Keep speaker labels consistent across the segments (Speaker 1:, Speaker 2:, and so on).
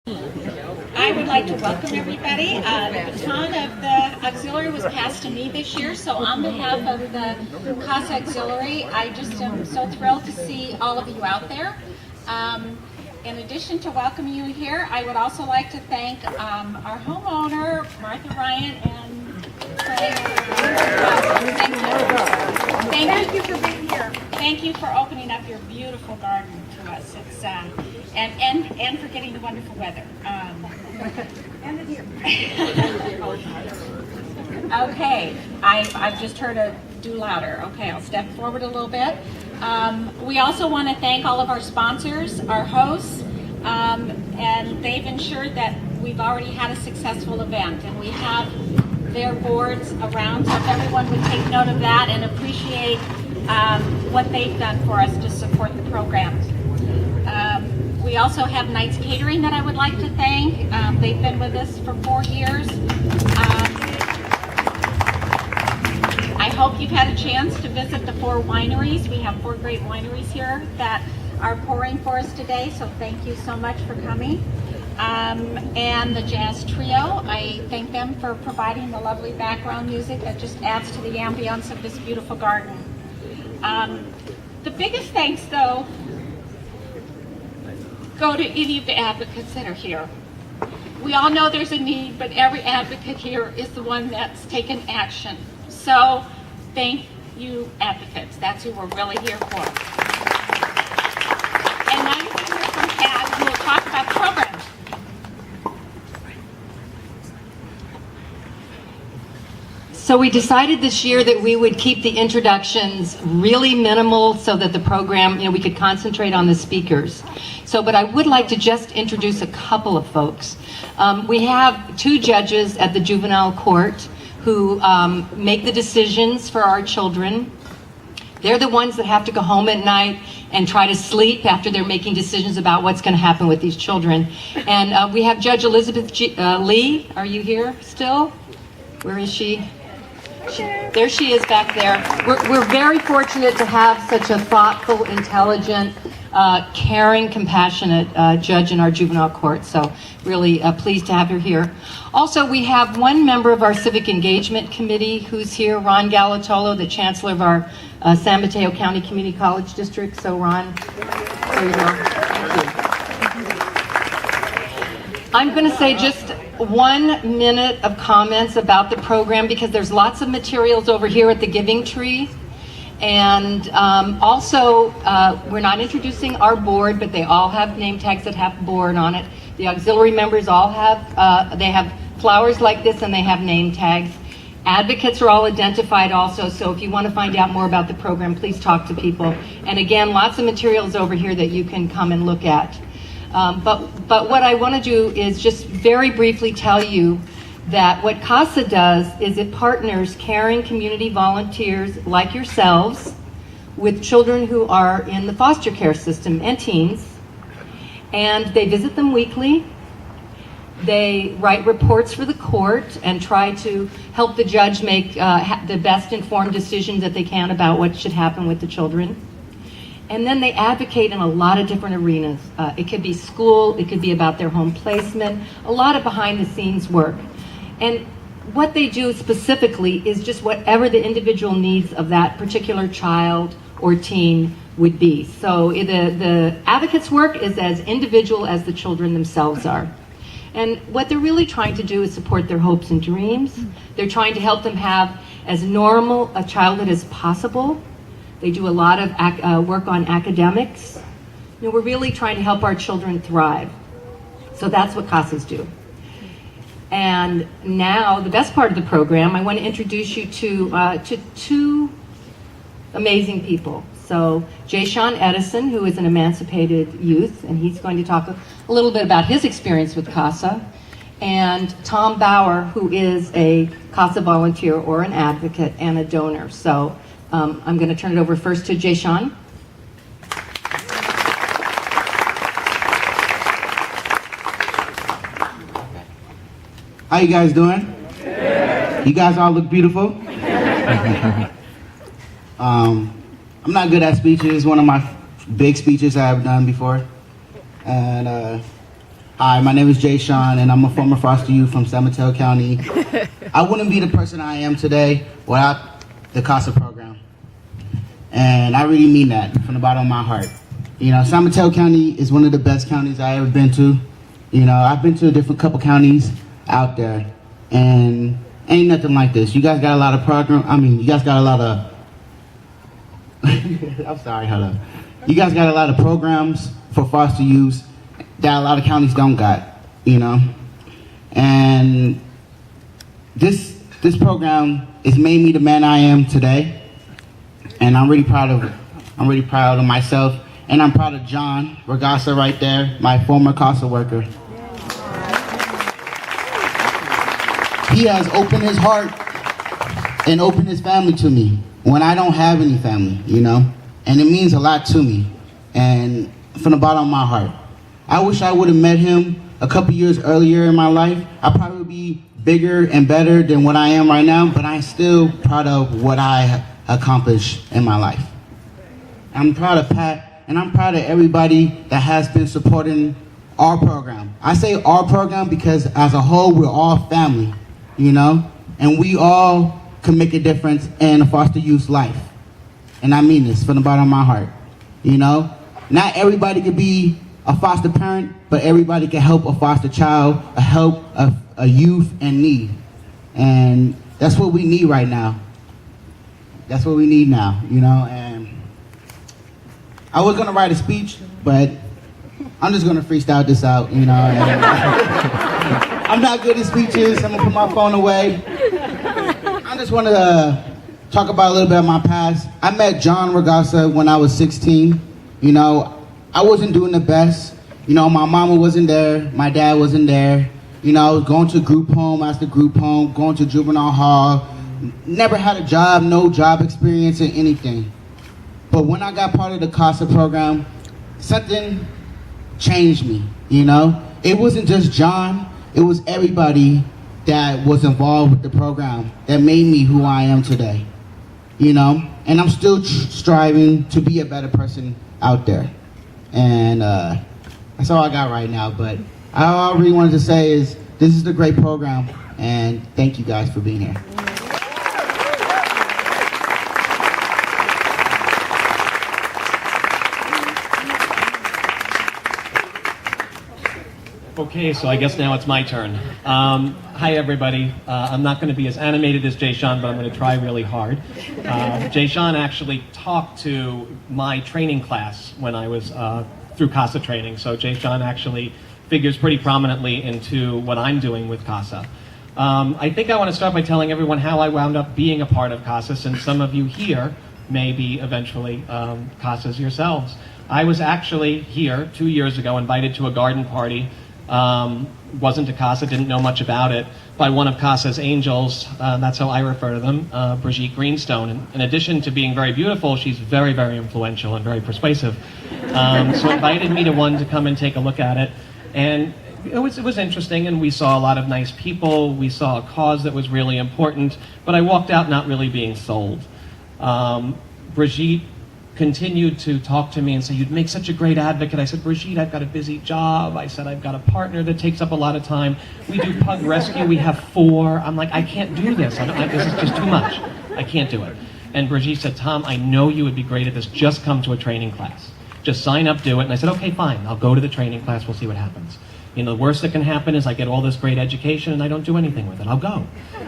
Speaker 1: I would like to welcome everybody. The baton of the auxiliary was passed to me this year, so on behalf of the CASA Auxiliary, I just am so thrilled to see all of you out there. In addition to welcoming you here, I would also like to thank our homeowner, Martha Ryan, and Craig. Thank you for being here. Thank you for opening up your beautiful garden to us. It's and for getting the wonderful weather. And the deer. Okay, I've just heard a do louder. Okay, I'll step forward a little bit. We also want to thank all of our sponsors, our hosts, and they've ensured that we've already had a successful event, and we have their boards around, so if everyone would take note of that and appreciate what they've done for us to support the program. We also have Knights Catering that I would like to thank. They've been with us for 4 years. I hope you've had a chance to visit the 4 wineries. We have 4 great wineries here that are pouring for us today, so thank you so much for coming. And the jazz trio, I thank them for providing the lovely background music that just adds to the ambience of this beautiful garden. The biggest thanks, though, go to any of the advocates that are here. We all know there's a need, but every advocate here is the one that's taken action. So thank you, advocates. That's who we're really here for. And now you're going to hear from Pat, who will talk about the program.
Speaker 2: So we decided this year that we would keep the introductions really minimal so that the program, we could concentrate on the speakers. But I would like to just introduce a couple of folks. We have 2 judges at the juvenile court who make the decisions for our children. They're the ones that have to go home at night and try to sleep after they're making decisions about what's going to happen with these children. And we have Judge Elizabeth Lee. Are you here still? Where is she? There she is back there. We're very fortunate to have such a thoughtful, intelligent, caring, compassionate judge in our juvenile court. So really pleased to have her here. Also, we have one member of our Civic Engagement Committee who's here, Ron Galatolo, the Chancellor of our San Mateo County Community College District. So Ron, there you go. Thank you. I'm going to say just 1 minute of comments about the program because there's lots of materials over here at the Giving Tree. And also, we're not introducing our board, but they all have name tags that have board on it. The auxiliary members all have, they have flowers like this and they have name tags. Advocates are all identified also, so if you want to find out more about the program, please talk to people. And again, lots of materials over here that you can come and look at. But what I want to do is just very briefly tell you that what CASA does is it partners caring community volunteers like yourselves with children who are in the foster care system and teens, and they visit them weekly. They write reports for the court and try to help the judge make the best informed decisions that they can about what should happen with the children. And then they advocate in a lot of different arenas. It could be school, it could be about their home placement, a lot of behind the scenes work. And what they do specifically is just whatever the individual needs of that particular child or teen would be. So the advocates' work is as individual as the children themselves are. And what they're really trying to do is support their hopes and dreams. They're trying to help them have as normal a childhood as possible. They do a lot of work on academics. We're really trying to help our children thrive. So that's what CASAs do. And now, the best part of the program, I want to introduce you to 2 amazing people. So, Jay Sean Edison, who is an emancipated youth, and he's going to talk a little bit about his experience with CASA. And Tom Bauer, who is a CASA volunteer or an advocate and a donor. So, I'm going to turn it over first to Jay Sean.
Speaker 3: How you guys doing? You guys all look beautiful. I'm not good at speeches. One of my big speeches I've done before. And Hi, my name is Jay Sean, and I'm a former foster youth from San Mateo County. I wouldn't be the person I am today without the CASA program. And I really mean that from the bottom of my heart. You know, San Mateo County is one of the best counties I ever been to. You know, I've been to a different couple counties out there, and ain't nothing like this. You guys got a lot of you guys got a lot of, I'm sorry, hello. You guys got a lot of programs for foster youth that a lot of counties don't got, you know? And this program has made me the man I am today, and I'm really proud of it. I'm really proud of myself, and I'm proud of John Regasa right there, my former CASA worker. He has opened his heart and opened his family to me when I don't have any family, you know? And it means a lot to me, and from the bottom of my heart. I wish I would have met him a couple years earlier in my life. I'd probably be bigger and better than what I am right now, but I'm still proud of what I accomplished in my life. I'm proud of Pat, and I'm proud of everybody that has been supporting our program. I say our program because as a whole, we're all family, you know? And we all can make a difference in a foster youth's life. And I mean this from the bottom of my heart, you know? Not everybody could be a foster parent, but everybody can help a foster child, help a youth in need. And that's what we need right now. That's what we need now, you know? And I was gonna write a speech, but I'm just gonna freestyle this out, you know? And I'm not good at speeches, I'm gonna put my phone away. I just wanna talk about a little bit of my past. I met John Regasa when I was 16. You know, I wasn't doing the best. You know, my mama wasn't there, my dad wasn't there. You know, I was going to group home after group home, going to juvenile hall. Never had a job, no job experience in anything. But when I got part of the CASA program, something changed me, you know? It wasn't just John, it was everybody that was involved with the program that made me who I am today, you know? And I'm still striving to be a better person out there. And that's all I got right now, but all I really wanted to say is this is a great program, and thank you guys for being here.
Speaker 4: Okay, so I guess now it's my turn. Hi, everybody. I'm not going to be as animated as Jay Sean, but I'm going to try really hard. Jay Sean actually talked to my training class when I was through CASA training, so Jay Sean actually figures pretty prominently into what I'm doing with CASA. I think I want to start by telling everyone how I wound up being a part of CASA, since some of you here may be eventually CASAs yourselves. I was actually here 2 years ago, invited to a garden party. Wasn't a CASA, didn't know much about it, by one of CASA's angels. That's how I refer to them, Brigitte Greenstone. And in addition to being very beautiful, she's very, very influential and very persuasive. So invited me to one to come and take a look at it. And it was interesting, and we saw a lot of nice people. We saw a cause that was really important, but I walked out not really being sold. Brigitte continued to talk to me and say, "You'd make such a great advocate." I said, "Brigitte, I've got a busy job." I said, "I've got a partner that takes up a lot of time. We do pug rescue, we have 4. I'm like, I can't do this. This is just too much. I can't do it." And Brigitte said, "Tom, I know you would be great at this. Just come to a training class. Just sign up, do it." And I said, "Okay, fine. I'll go to the training class. We'll see what happens. You know, the worst that can happen is I get all this great education and I don't do anything with it. I'll go."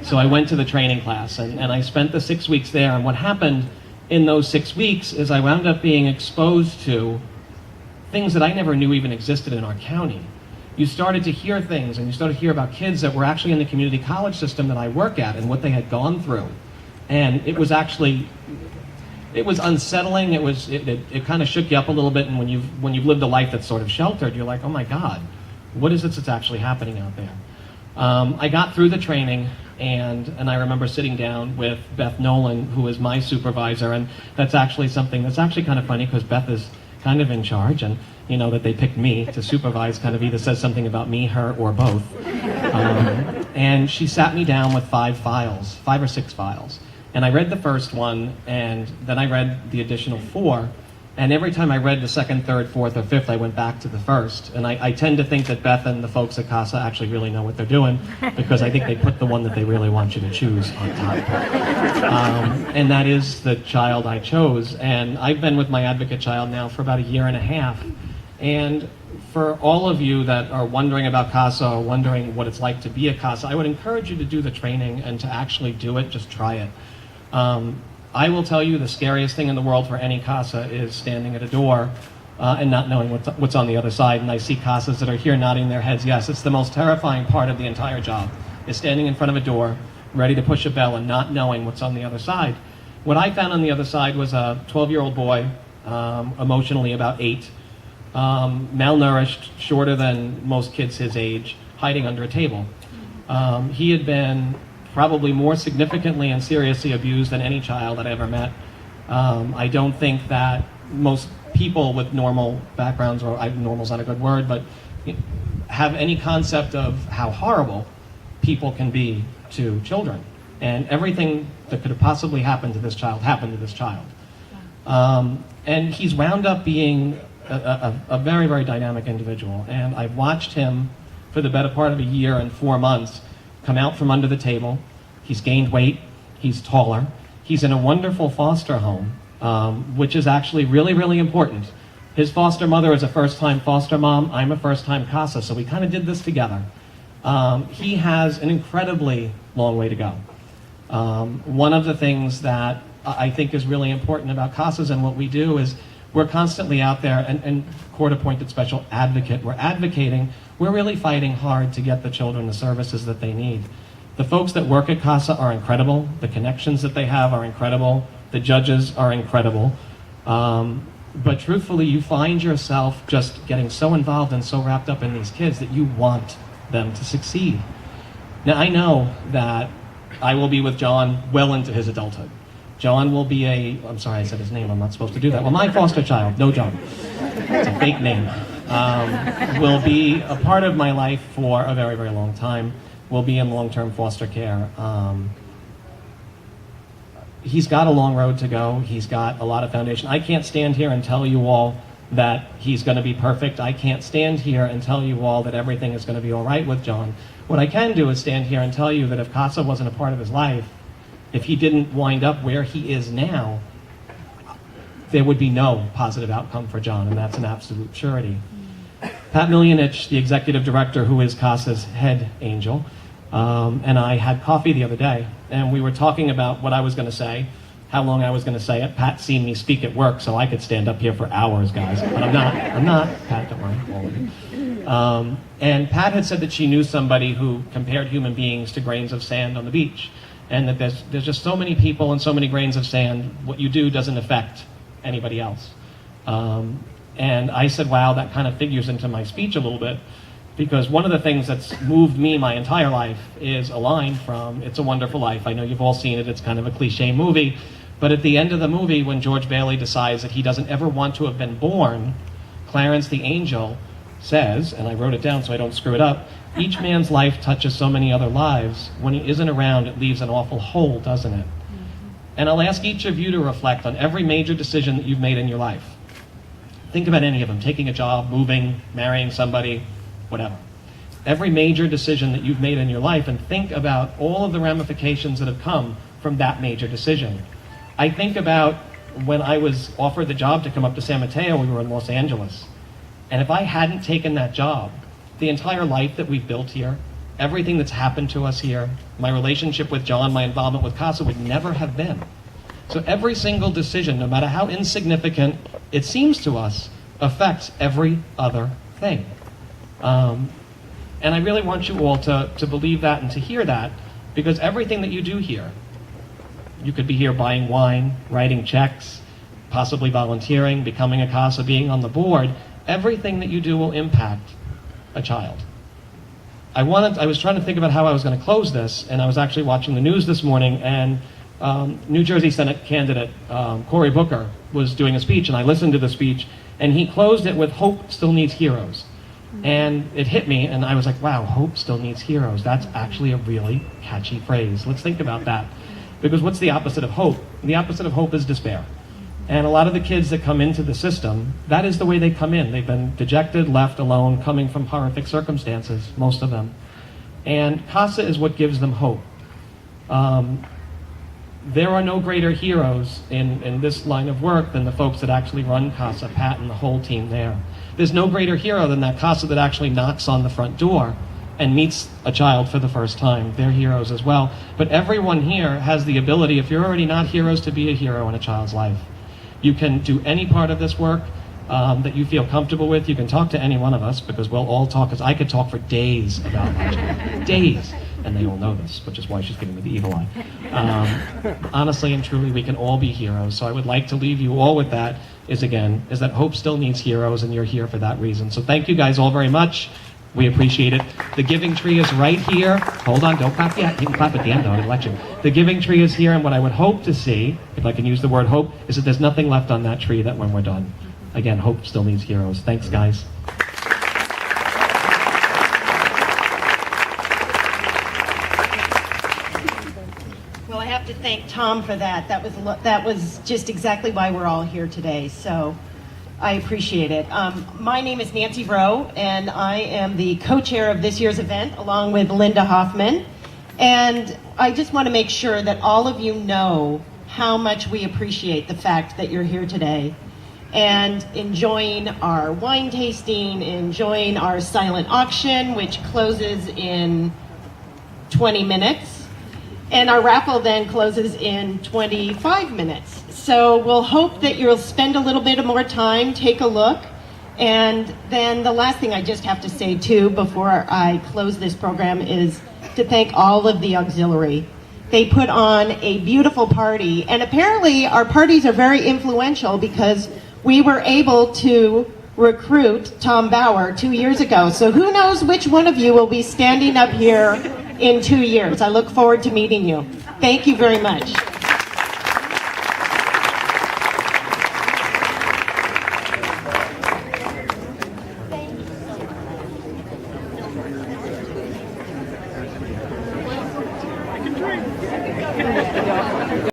Speaker 4: So I went to the training class, and I spent the 6 weeks there. And what happened in those 6 weeks is I wound up being exposed to things that I never knew even existed in our county. You started to hear things, and you started to hear about kids that were actually in the community college system that I work at and what they had gone through. And it was unsettling. It kind of shook you up a little bit. And when you've lived a life that's sort of sheltered, you're like, oh my God, what is it that's actually happening out there? I got through the training, and I remember sitting down with Beth Nolan, who is my supervisor, and that's actually something that's actually kind of funny because Beth is kind of in charge, and you know that they picked me to supervise kind of either says something about me, her, or both. And she sat me down with 5 or 6 files. And I read the first one, and then I read the additional 4, And every time I read the second, third, fourth, or fifth, I went back to the first. And I tend to think that Beth and the folks at CASA actually really know what they're doing, because I think they put the one that they really want you to choose on top. And that is the child I chose. And I've been with my advocate child now for about 1.5 years. And for all of you that are wondering about CASA or wondering what it's like to be a CASA, I would encourage you to do the training and to actually do it. Just try it. I will tell you the scariest thing in the world for any CASA is standing at a door and not knowing what's on the other side. And I see CASAs that are here nodding their heads. Yes, it's the most terrifying part of the entire job, is standing in front of a door, ready to push a bell and not knowing what's on the other side. What I found on the other side was a 12-year-old boy, emotionally about 8, malnourished, shorter than most kids his age, hiding under a table. He had been probably more significantly and seriously abused than any child that I ever met. I don't think that most people with normal backgrounds, or normal's not a good word, but have any concept of how horrible people can be to children. And everything that could have possibly happened to this child happened to this child. And he's wound up being a very, very dynamic individual. And I've watched him for the better part of 1 year and 4 months come out from under the table. He's gained weight. He's taller. He's in a wonderful foster home, which is actually really, really important. His foster mother is a first-time foster mom. I'm a first-time CASA, so we kind of did this together. He has an incredibly long way to go. One of the things that I think is really important about CASAs and what we do is we're constantly out there, and court-appointed special advocate, we're advocating, we're really fighting hard to get the children the services that they need. The folks that work at CASA are incredible. The connections that they have are incredible. The judges are incredible. But truthfully, you find yourself just getting so involved and so wrapped up in these kids that you want them to succeed. Now, I know that I will be with John well into his adulthood. John will be I'm sorry, I said his name, I'm not supposed to do that. Well, my foster child, no John, it's a fake name, will be a part of my life for a very, very long time. Will be in long-term foster care. He's got a long road to go. He's got a lot of foundation. I can't stand here and tell you all that he's going to be perfect. I can't stand here and tell you all that everything is going to be all right with John. What I can do is stand here and tell you that if CASA wasn't a part of his life, if he didn't wind up where he is now, there would be no positive outcome for John, and that's an absolute surety. Pat Milionich, the executive director, who is CASA's head angel, and I had coffee the other day, and we were talking about what I was going to say, how long I was going to say it. Pat seen me speak at work, so I could stand up here for hours, guys. But I'm not. Pat, don't worry, all of you. And Pat had said that she knew somebody who compared human beings to grains of sand on the beach, and that there's just so many people and so many grains of sand. What you do doesn't affect anybody else. And I said, wow, that kind of figures into my speech a little bit, because one of the things that's moved me my entire life is a line from It's a Wonderful Life. I know you've all seen it. It's kind of a cliche movie. But at the end of the movie, when George Bailey decides that he doesn't ever want to have been born, Clarence the angel says, and I wrote it down so I don't screw it up, each man's life touches so many other lives. When he isn't around, it leaves an awful hole, doesn't it? And I'll ask each of you to reflect on every major decision that you've made in your life. Think about any of them, taking a job, moving, marrying somebody, whatever. Every major decision that you've made in your life, and think about all of the ramifications that have come from that major decision. I think about when I was offered the job to come up to San Mateo, we were in Los Angeles. And if I hadn't taken that job, the entire life that we've built here, everything that's happened to us here, my relationship with John, my involvement with CASA would never have been. So every single decision, no matter how insignificant it seems to us, affects every other thing. And I really want you all to believe that and to hear that, because everything that you do here, you could be here buying wine, writing checks, possibly volunteering, becoming a CASA, being on the board, everything that you do will impact a child. I was trying to think about how I was going to close this, and I was actually watching the news this morning, and New Jersey Senate candidate Cory Booker was doing a speech, and I listened to the speech, and he closed it with "Hope still needs heroes." And it hit me, and I was like, wow, hope still needs heroes. That's actually a really catchy phrase. Let's think about that. Because what's the opposite of hope? The opposite of hope is despair. And a lot of the kids that come into the system, that is the way they come in. They've been dejected, left alone, coming from horrific circumstances, most of them. And CASA is what gives them hope. There are no greater heroes in this line of work than the folks that actually run CASA, Pat and the whole team there. There's no greater hero than that CASA that actually knocks on the front door and meets a child for the first time. They're heroes as well. But everyone here has the ability, if you're already not heroes, to be a hero in a child's life. You can do any part of this work that you feel comfortable with. You can talk to any one of us, because we'll all talk, because I could talk for days about my child. Days. And they all know this, which is why she's giving me the evil eye. Honestly and truly, we can all be heroes. So I would like to leave you all with that, is that hope still needs heroes, and you're here for that reason. So thank you guys all very much. We appreciate it. The giving tree is right here. Hold on, don't clap yet. You can clap at the end, though, I'll let you. The giving tree is here, and what I would hope to see, if I can use the word hope, is that there's nothing left on that tree that when we're done. Again, hope still needs heroes. Thanks, guys.
Speaker 5: Well, I have to thank Tom for that. That was just exactly why we're all here today. So I appreciate it. My name is Nancy Rowe, and I am the co-chair of this year's event, along with Linda Hoffman. And I just want to make sure that all of you know how much we appreciate the fact that you're here today and enjoying our wine tasting, enjoying our silent auction, which closes in 20 minutes. And our raffle then closes in 25 minutes. So we'll hope that you'll spend a little bit more time, take a look. And then the last thing I just have to say too, before I close this program, is to thank all of the auxiliary. They put on a beautiful party, and apparently our parties are very influential, because we were able to recruit Tom Bauer 2 years ago. So who knows which one of you will be standing up here in 2 years. I look forward to meeting you. Thank you very much.
Speaker 6: I can drink.